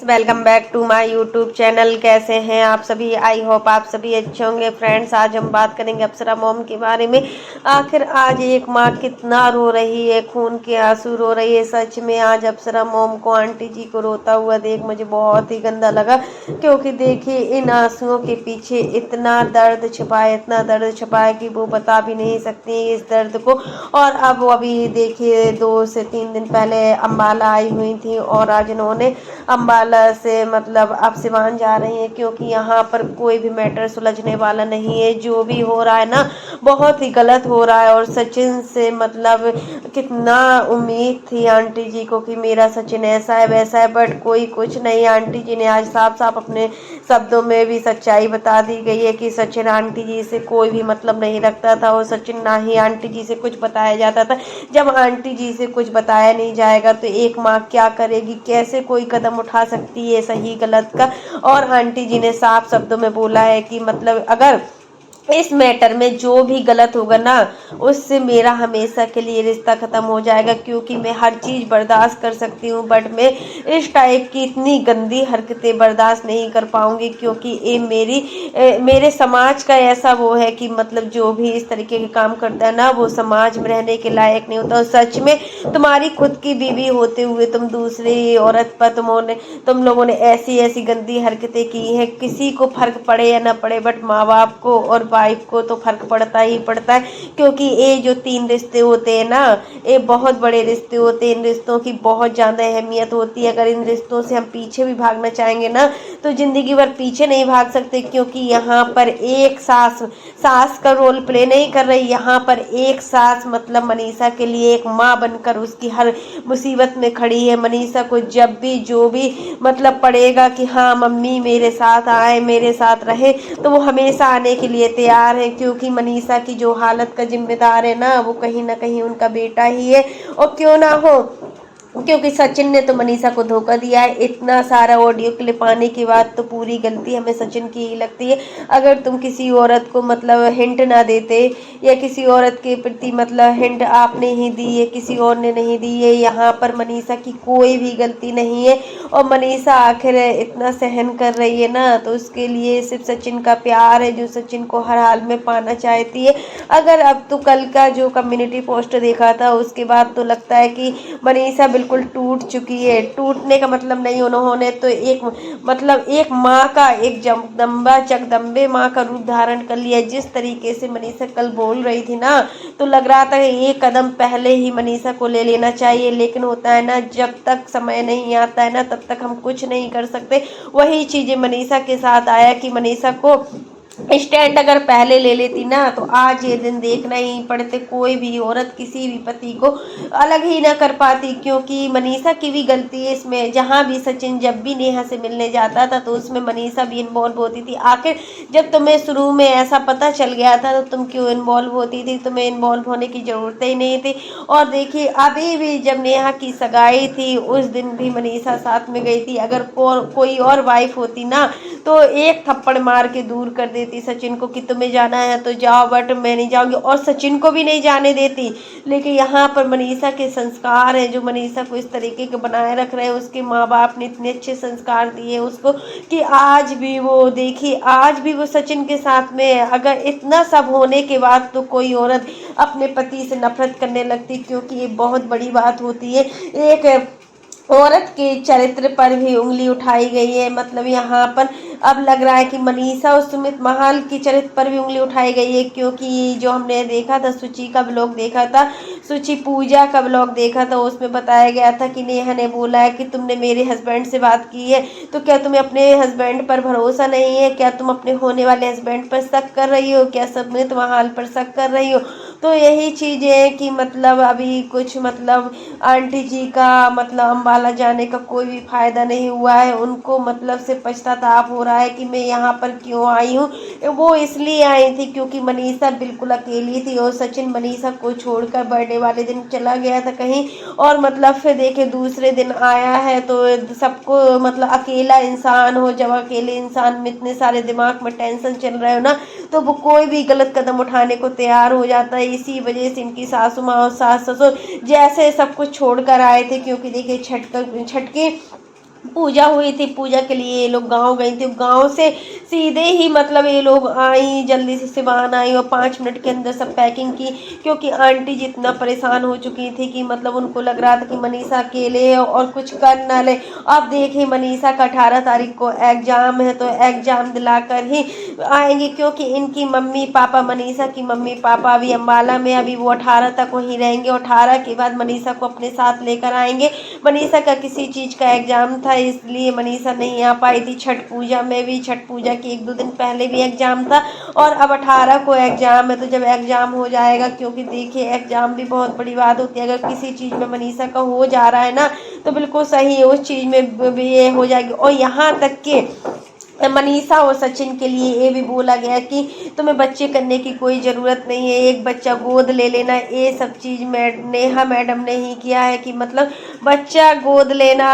Welcome back to my YouTube channel. कैसे हैं आप सभी? आई होप आप सभी अच्छे होंगे। फ्रेंड्स, आज हम बात करेंगे अप्सरा मॉम के बारे में। आखिर आज एक माँ कितना रो रही है, खून के आंसू रो रही है। सच में आज अप्सरा मॉम को, आंटी जी को रोता हुआ देख मुझे बहुत ही गंदा लगा, क्योंकि देखिए इन आंसुओं के पीछे इतना दर्द छिपा है, इतना दर्द छिपा है कि वो बता भी नहीं सकती इस दर्द को। और अब अभी देखिए 2 से 3 दिन पहले अम्बाला आई हुई थी और आज इन्होंने अम्बाला से मतलब अब सिवान जा रही हैं, क्योंकि यहाँ पर कोई भी मैटर सुलझने वाला नहीं है। जो भी हो रहा है ना, बहुत ही गलत हो रहा है। और सचिन से मतलब कितना उम्मीद थी आंटी जी को कि मेरा सचिन ऐसा है वैसा है, बट कोई कुछ नहीं। आंटी जी ने आज साफ साफ अपने शब्दों में भी सच्चाई बता दी गई है कि सचिन आंटी जी से कोई भी मतलब नहीं रखता था, और सचिन ना ही आंटी जी से कुछ बताया जाता था। जब आंटी जी से कुछ बताया नहीं जाएगा तो एक माँ क्या करेगी, कैसे कोई कदम उठा सकती है सही गलत का। और आंटी जी ने साफ शब्दों में बोला है कि मतलब अगर इस मैटर में जो भी गलत होगा ना, उससे मेरा हमेशा के लिए रिश्ता खत्म हो जाएगा, क्योंकि मैं हर चीज़ बर्दाश्त कर सकती हूँ बट मैं इस टाइप की इतनी गंदी हरकतें बर्दाश्त नहीं कर पाऊंगी, क्योंकि ये मेरे समाज का ऐसा वो है कि मतलब जो भी इस तरीके के काम करता है ना, वो समाज में रहने के लायक नहीं होता। और सच में तुम्हारी खुद की बीवी होते हुए तुम दूसरी औरत पर तुम लोगों ने ऐसी ऐसी गंदी हरकतें की हैं। किसी को फर्क पड़े या ना पड़े, बट माँ बाप को और वाइफ को तो फर्क पड़ता ही पड़ता है, क्योंकि ये जो 3 रिश्ते होते हैं ना, ये बहुत बड़े रिश्ते होते हैं। इन रिश्तों की बहुत ज़्यादा अहमियत होती है। अगर इन रिश्तों से हम पीछे भी भागना चाहेंगे ना, तो ज़िंदगी भर पीछे नहीं भाग सकते, क्योंकि यहाँ पर एक सास सास का रोल प्ले नहीं कर रही। यहाँ पर एक सास मतलब मनीषा के लिए एक माँ बनकर उसकी हर मुसीबत में खड़ी है। मनीषा को जब भी जो भी मतलब पड़ेगा कि हाँ मम्मी मेरे साथ आए, मेरे साथ रहे, तो वो हमेशा आने के लिए तैयार है, क्योंकि मनीषा की जो हालत का जिम्मेदार है ना, वो कहीं ना कहीं उनका बेटा ही है। और क्यों ना हो, क्योंकि सचिन ने तो मनीषा को धोखा दिया है। इतना सारा ऑडियो क्लिप आने के बाद तो पूरी गलती हमें सचिन की ही लगती है। अगर तुम किसी औरत को मतलब हिंट ना देते, या किसी औरत के प्रति मतलब हिंट आपने ही दी है, किसी और ने नहीं दी है, यहाँ पर मनीषा की कोई भी गलती नहीं है। और मनीषा आखिर इतना सहन कर रही है ना, तो उसके लिए सिर्फ सचिन का प्यार है, जो सचिन को हर हाल में पाना चाहती है। अगर अब तो कल का जो कम्युनिटी पोस्ट देखा था, उसके बाद तो लगता है कि मनीषा बिल्कुल टूट चुकी है। टूटने का मतलब नहीं, उन्होंने तो एक मतलब एक माँ का, एक जगदम्बा जगदम्बे माँ का रूप धारण कर लिया। जिस तरीके से मनीषा कल बोल रही थी ना, तो लग रहा था कि एक कदम पहले ही मनीषा को ले लेना चाहिए, लेकिन होता है ना, जब तक समय नहीं आता है ना, तब तक हम कुछ नहीं कर सकते। वही चीजें मनीषा के साथ आया कि मनीषा को स्टैंड अगर पहले ले लेती ना, तो आज ये दिन देखना ही पड़ते। कोई भी औरत किसी भी पति को अलग ही ना कर पाती, क्योंकि मनीषा की भी गलती है इसमें। जहाँ भी सचिन जब भी नेहा से मिलने जाता था, तो उसमें मनीषा भी इन्वॉल्व होती थी। आखिर जब तुम्हें शुरू में ऐसा पता चल गया था, तो तुम क्यों इन्वॉल्व होती थी? तुम्हें इन्वॉल्व होने की जरूरत ही नहीं थी। और देखिए अभी भी जब नेहा की सगाई थी, उस दिन भी मनीषा साथ में गई थी। अगर कोई और वाइफ होती ना, तो एक थप्पड़ मार के दूर कर देती सचिन को कि तुम्हें जाना है तो जाओ, बट मैं नहीं जाऊंगी, और सचिन को भी नहीं जाने देती। लेकिन यहाँ पर मनीषा के संस्कार है जो मनीषा को इस तरीके के बनाए रख रहे हैं। उसके माँ बाप ने इतने अच्छे संस्कार दिए उसको कि आज भी वो देखिए, आज भी वो सचिन के साथ में है। अगर इतना सब होने के बाद तो कोई औरत अपने पति से नफरत करने लगती, क्योंकि ये बहुत बड़ी बात होती है। एक औरत के चरित्र पर भी उंगली उठाई गई है। मतलब यहाँ पर अब लग रहा है कि मनीषा और सुमित महाल की चरित्र पर भी उंगली उठाई गई है, क्योंकि जो हमने देखा था, सुचि का ब्लॉग देखा था, सुचि पूजा का ब्लॉग देखा था, उसमें बताया गया था कि नेहा ने बोला है कि तुमने मेरे हस्बैंड से बात की है, तो क्या तुम्हें अपने हस्बैंड पर भरोसा नहीं है? क्या तुम अपने होने वाले हस्बैंड पर शक कर रही हो? क्या सुमित महाल पर शक कर रही हो? तो यही चीज़ें हैं कि मतलब अभी कुछ मतलब आंटी जी का मतलब अम्बाला जाने का कोई भी फायदा नहीं हुआ है। उनको मतलब से पछताताप हो रहा है कि मैं यहाँ पर क्यों आई हूँ। वो इसलिए आई थी क्योंकि मनीषा बिल्कुल अकेली थी, और सचिन मनीषा को छोड़कर बर्थडे वाले दिन चला गया था कहीं, और मतलब फिर देखे दूसरे दिन आया है। तो सबको मतलब अकेला इंसान हो, जब अकेले इंसान में इतने सारे दिमाग में टेंशन चल रहे हो ना, तो वो कोई भी गलत कदम उठाने को तैयार हो जाता है। इसी वजह से इनकी सासू माँ और सास ससुर जैसे सब कुछ छोड़ कर आए थे, क्योंकि देखिए छठ की पूजा हुई थी, पूजा के लिए ये लोग गांव गई थी। गांव से सीधे ही मतलब ये लोग आई, जल्दी से सिवान आई और 5 मिनट के अंदर सब पैकिंग की, क्योंकि आंटी जी इतना परेशान हो चुकी थी कि मतलब उनको लग रहा था कि मनीषा अकेले है और कुछ कर ना ले। अब देखिए मनीषा का 18 तारीख को एग्जाम है, तो एग्जाम दिलाकर ही आएंगे, क्योंकि इनकी मम्मी पापा, मनीषा की मम्मी पापा अभी अम्बाला में, अभी वो 18 तक वहीं रहेंगे। 18 के बाद मनीषा को अपने साथ लेकर आएंगे। मनीषा का किसी चीज का एग्जाम था, इसलिए मनीषा नहीं आ पाई थी। छठ पूजा में भी, छठ पूजा के 1-2 दिन पहले भी एग्जाम था और अब 18 को एग्जाम है। तो जब एग्जाम हो जाएगा, क्योंकि देखिए एग्जाम भी बहुत बड़ी बात होती है, अगर किसी चीज में मनीषा का हो जा रहा है ना तो बिल्कुल सही है, उस चीज में भी ये हो जाएगी। और यहाँ तक के मनीषा और सचिन के लिए ये भी बोला गया कि तुम्हें बच्चे करने की कोई ज़रूरत नहीं है, एक बच्चा गोद ले लेना। ये सब चीज़ नेहा मैडम ने ही किया है कि मतलब बच्चा गोद लेना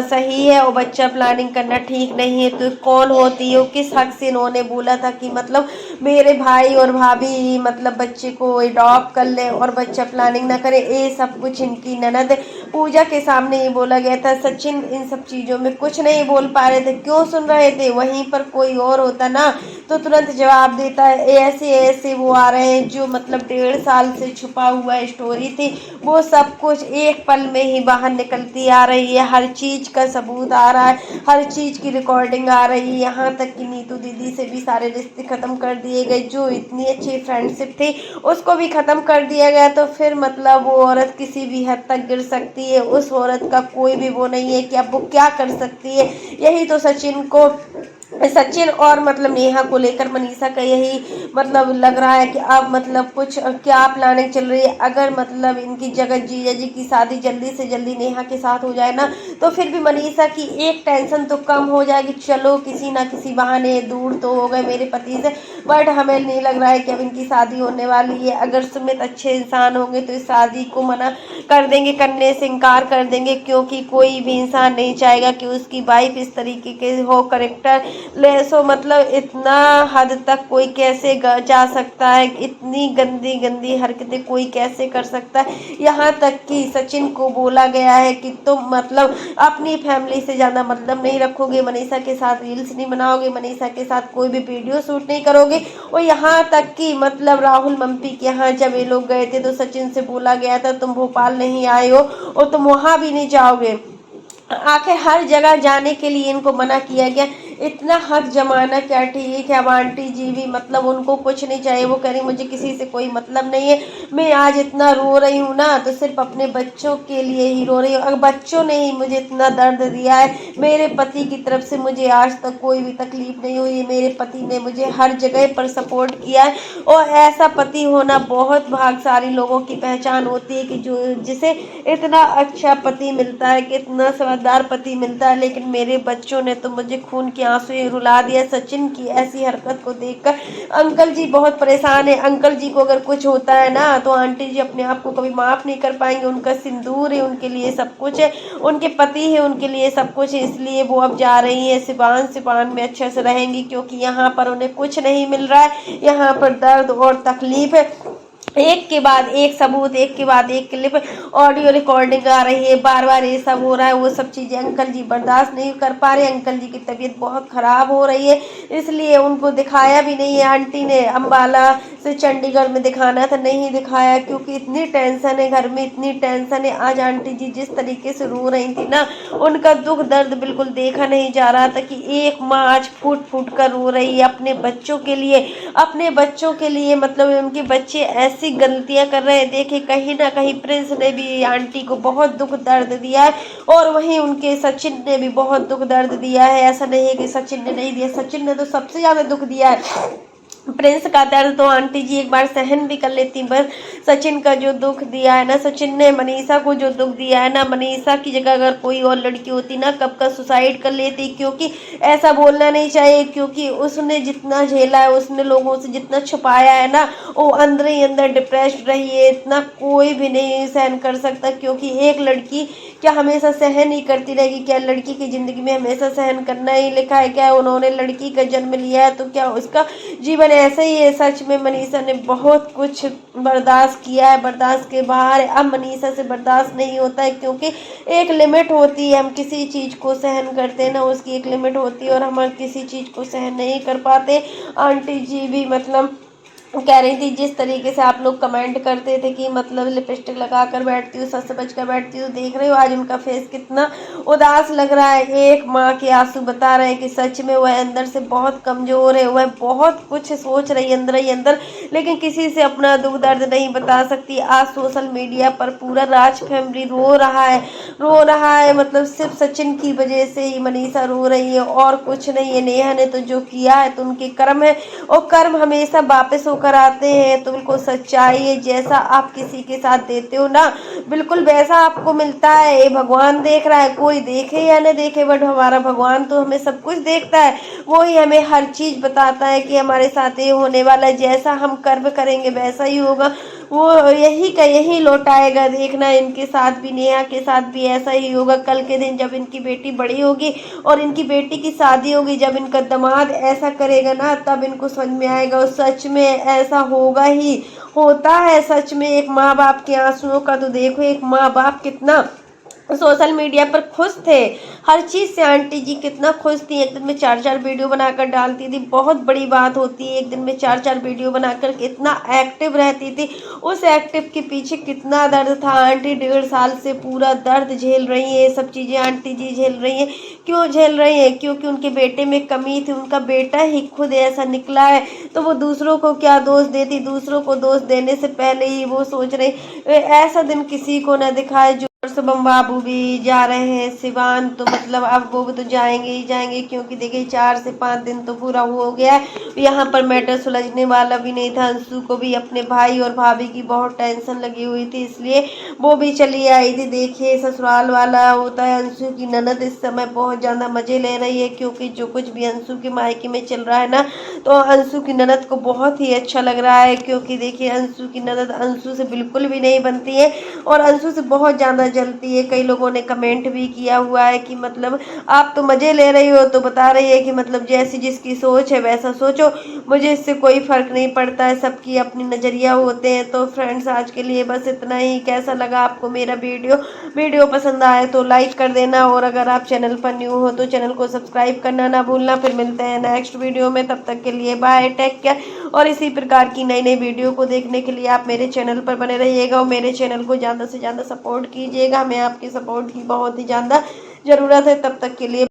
सही है और बच्चा प्लानिंग करना ठीक नहीं है। तो कौन होती है, किस हक से इन्होंने बोला था कि मतलब मेरे भाई और भाभी मतलब बच्चे को अडॉप्ट कर ले और बच्चा प्लानिंग ना करे। ये सब कुछ इनकी ननद पूजा के सामने ही बोला गया था। सचिन इन सब चीज़ों में कुछ नहीं बोल पा रहे थे, क्यों सुन रहे थे? वहीं पर कोई और होता ना तो तुरंत जवाब देता है। ऐसे ऐसे वो आ रहे हैं जो मतलब 1.5 साल से छुपा हुआ स्टोरी थी, वो सब कुछ एक पल में ही बाहर निकलती आ रही है। हर चीज़ का सबूत आ रहा है, हर चीज़ की रिकॉर्डिंग आ रही है। यहाँ तक कि नीतू दीदी से भी सारे रिश्ते ख़त्म कर दिए गए, जो इतनी अच्छी फ्रेंडशिप थी उसको भी ख़त्म कर दिया गया। तो फिर मतलब वो औरत किसी भी हद तक गिर सकती है, उस औरत का कोई भी वो नहीं है कि अब वो क्या कर सकती है। यही तो सचिन और मतलब नेहा को लेकर मनीषा का यही मतलब लग रहा है कि अब मतलब कुछ क्या प्लानिंग चल रही है। अगर मतलब इनकी जगत जीजा जी की शादी जल्दी से जल्दी नेहा के साथ हो जाए ना तो फिर भी मनीषा की एक टेंशन तो कम हो जाएगी। चलो किसी ना किसी बहाने दूर तो हो गए मेरे पति से, बट हमें नहीं लग रहा है कि अब इनकी शादी होने वाली है। अगर सुमित अच्छे इंसान होंगे तो इस शादी को मना कर देंगे, करने से इनकार कर देंगे, क्योंकि कोई भी इंसान नहीं चाहेगा कि उसकी वाइफ इस तरीके के हो करेक्टर ले। सो मतलब इतना हद तक कोई कैसे जा सकता है, इतनी गंदी गंदी हरकतें कोई कैसे कर सकता है। यहाँ तक कि सचिन को बोला गया है कि तुम मतलब अपनी फैमिली से ज़्यादा मतलब नहीं रखोगे, मनीषा के साथ रील्स नहीं बनाओगे, मनीषा के साथ कोई भी वीडियो शूट नहीं करोगे। और यहाँ तक कि मतलब राहुल मम्पी के यहाँ जब ये लोग गए थे तो सचिन से बोला गया था तुम भोपाल नहीं आए हो और तुम वहाँ भी नहीं जाओगे। आखिर हर जगह जाने के लिए इनको मना किया गया। इतना हक जमाना क्या ठीक है। अब आंटी जी भी मतलब उनको कुछ नहीं चाहिए, वो कह रही मुझे किसी से कोई मतलब नहीं है। मैं आज इतना रो रही हूँ ना तो सिर्फ अपने बच्चों के लिए ही रो रही हूँ। अगर बच्चों ने ही मुझे इतना दर्द दिया है, मेरे पति की तरफ से मुझे आज तक कोई भी तकलीफ नहीं हुई है। मेरे पति ने मुझे हर जगह पर सपोर्ट किया है और ऐसा पति होना बहुत भाग्यशाली लोगों की पहचान होती है कि जो जिसे इतना अच्छा पति मिलता है, कि इतना समझदार पति मिलता है। लेकिन मेरे बच्चों ने तो मुझे खून के आंसू ही रुला दिया सचिन की ऐसी हरकत को देखकर। अंकल जी बहुत परेशान है। अंकल जी को अगर कुछ होता है ना तो आंटी जी अपने आप को कभी माफ नहीं कर पाएंगे। उनका सिंदूर है, उनके लिए सब कुछ है, उनके पति है, उनके लिए सब कुछ है। इसलिए वो अब जा रही है सिवान में अच्छे से रहेंगी, क्योंकि यहाँ पर उन्हें कुछ नहीं मिल रहा है। यहाँ पर दर्द और तकलीफ है, एक के बाद एक सबूत, एक के बाद एक क्लिप, ऑडियो रिकॉर्डिंग आ रही है, बार बार ये सब हो रहा है। वो सब चीज़ें अंकल जी बर्दाश्त नहीं कर पा रहे। अंकल जी की तबीयत बहुत ख़राब हो रही है, इसलिए उनको दिखाया भी नहीं है। आंटी ने अम्बाला से चंडीगढ़ में दिखाना था, नहीं दिखाया, क्योंकि इतनी टेंशन है घर में, इतनी टेंशन है। आज आंटी जी जिस तरीके से रो रही थी ना, उनका दुख दर्द बिल्कुल देखा नहीं जा रहा था कि एक माँ आज फूट फूट कर रो रही है अपने बच्चों के लिए, अपने बच्चों के लिए। मतलब उनके बच्चे ऐसी गलतियां कर रहे हैं। देखिए कहीं ना कहीं प्रिंस ने भी आंटी को बहुत दुख दर्द दिया है और वहीं उनके सचिन ने भी बहुत दुख दर्द दिया है। ऐसा नहीं है कि सचिन ने नहीं दिया, सचिन ने तो सबसे ज्यादा दुख दिया है। प्रिंस का दर्द तो आंटी जी एक बार सहन भी कर लेती, बस सचिन का जो दुख दिया है ना, सचिन ने मनीषा को जो दुख दिया है ना, मनीषा की जगह अगर कोई और लड़की होती ना कब का सुसाइड कर लेती। क्योंकि ऐसा बोलना नहीं चाहिए, क्योंकि उसने जितना झेला है, उसने लोगों से जितना छुपाया है ना, वो अंदर ही अंदर डिप्रेस्ड रही है। इतना कोई भी नहीं सहन कर सकता, क्योंकि एक लड़की क्या हमेशा सहन ही करती रहेगी? क्या लड़की की ज़िंदगी में हमेशा सहन करना ही लिखा है? क्या उन्होंने लड़की का जन्म लिया है तो क्या उसका जीवन ऐसा ही है? सच में मनीषा ने बहुत कुछ बर्दाश्त किया है, बर्दाश्त के बाहर है। अब मनीषा से बर्दाश्त नहीं होता है, क्योंकि एक लिमिट होती है। हम किसी चीज़ को सहन करते हैं ना, उसकी एक लिमिट होती है, और हम किसी चीज़ को सहन नहीं कर पाते। आंटी जी भी मतलब कह रही थी, जिस तरीके से आप लोग कमेंट करते थे कि मतलब लिपस्टिक लगा कर बैठती हूँ, सच सच कर बैठती हूँ, देख रहे हो आज उनका फेस कितना उदास लग रहा है। एक माँ के आंसू बता रहे हैं कि सच में वह अंदर से बहुत कमजोर है, वह बहुत कुछ सोच रही है अंदर ही अंदर, लेकिन किसी से अपना दुख दर्द नहीं बता सकती। आज सोशल मीडिया पर पूरा राज फैमिली रो रहा है, मतलब सिर्फ सचिन की वजह से ही मनीषा रो रही है और कुछ नहीं है। नेहा ने तो जो किया है तो उनके कर्म है, और कर्म हमेशा वापस होकर आते हैं। तो बिल्कुल सच्चाई है, जैसा आप किसी के साथ देते हो ना, बिल्कुल वैसा आपको मिलता है। ये भगवान देख रहा है, कोई देखे या न देखे, बट हमारा भगवान तो हमें सब कुछ देखता है। वो ही हमें हर चीज बताता है कि हमारे साथ ये होने वाला है, जैसा हम कर्म करेंगे वैसा ही होगा, वो यही का यही लौटाएगा। देखना इनके साथ भी, नेहा के साथ भी ऐसा ही होगा। कल के दिन जब इनकी बेटी बड़ी होगी और इनकी बेटी की शादी होगी, जब इनका दामाद ऐसा करेगा ना, तब इनको समझ में आएगा। और सच में ऐसा होगा ही, होता है सच में। एक माँ बाप के आंसुओं का तो देखो, एक माँ बाप कितना सोशल मीडिया पर खुश थे हर चीज से। आंटी जी कितना खुश थी, एक दिन में 4-4 वीडियो बनाकर डालती थी, बहुत बड़ी बात होती है एक दिन में 4-4 वीडियो बनाकर, कितना एक्टिव रहती थी। उस एक्टिव के पीछे कितना दर्द था। आंटी 1.5 साल से पूरा दर्द झेल रही है, ये सब चीजें आंटी जी झेल रही है। क्यों झेल रही है? क्योंकि उनके बेटे में कमी थी, उनका बेटा ही खुद ऐसा निकला है, तो वो दूसरों को क्या दोष देती। दूसरों को दोष देने से पहले ही वो सोच रही ऐसा दिन किसी को न दिखाए। जो शुभम बाबू भी जा रहे हैं सिवान, तो मतलब अब वो भी तो जाएंगे ही जाएंगे, क्योंकि देखिए 4 से 5 दिन तो पूरा हो गया है। यहाँ पर मैटर सुलझने वाला भी नहीं था। अंशु को भी अपने भाई और भाभी की बहुत टेंशन लगी हुई थी, इसलिए वो भी चली आई थी। देखिए ससुराल वाला होता है, अंशु की ननद इस समय बहुत ज़्यादा मज़े ले रही है, क्योंकि जो कुछ भी अंशु के मायके में चल रहा है ना, तो अंशु की ननद को बहुत ही अच्छा लग रहा है। क्योंकि देखिए अंशु की ननद अंशु से बिल्कुल भी नहीं बनती है और अंशु से बहुत ज़्यादा जलती है। कई लोगों ने कमेंट भी किया हुआ है कि मतलब आप तो मज़े ले रही हो, तो बता रही है कि मतलब जैसी जिसकी सोच है वैसा सोचो, मुझे इससे कोई फ़र्क नहीं पड़ता है, सबकी अपनी नज़रिया होते हैं। तो फ्रेंड्स आज के लिए बस इतना ही। कैसा लगा आपको मेरा वीडियो पसंद आए तो लाइक कर देना, और अगर आप चैनल पर न्यू हो तो चैनल को सब्सक्राइब करना ना भूलना। फिर मिलते हैं नेक्स्ट वीडियो में, तब तक के लिए बाय, टेक केयर। और इसी प्रकार की नई नई वीडियो को देखने के लिए आप मेरे चैनल पर बने रहिएगा और मेरे चैनल को ज़्यादा से ज़्यादा सपोर्ट कीजिएगा। हमें आपकी सपोर्ट की बहुत ही ज़्यादा ज़रूरत है। तब तक के लिए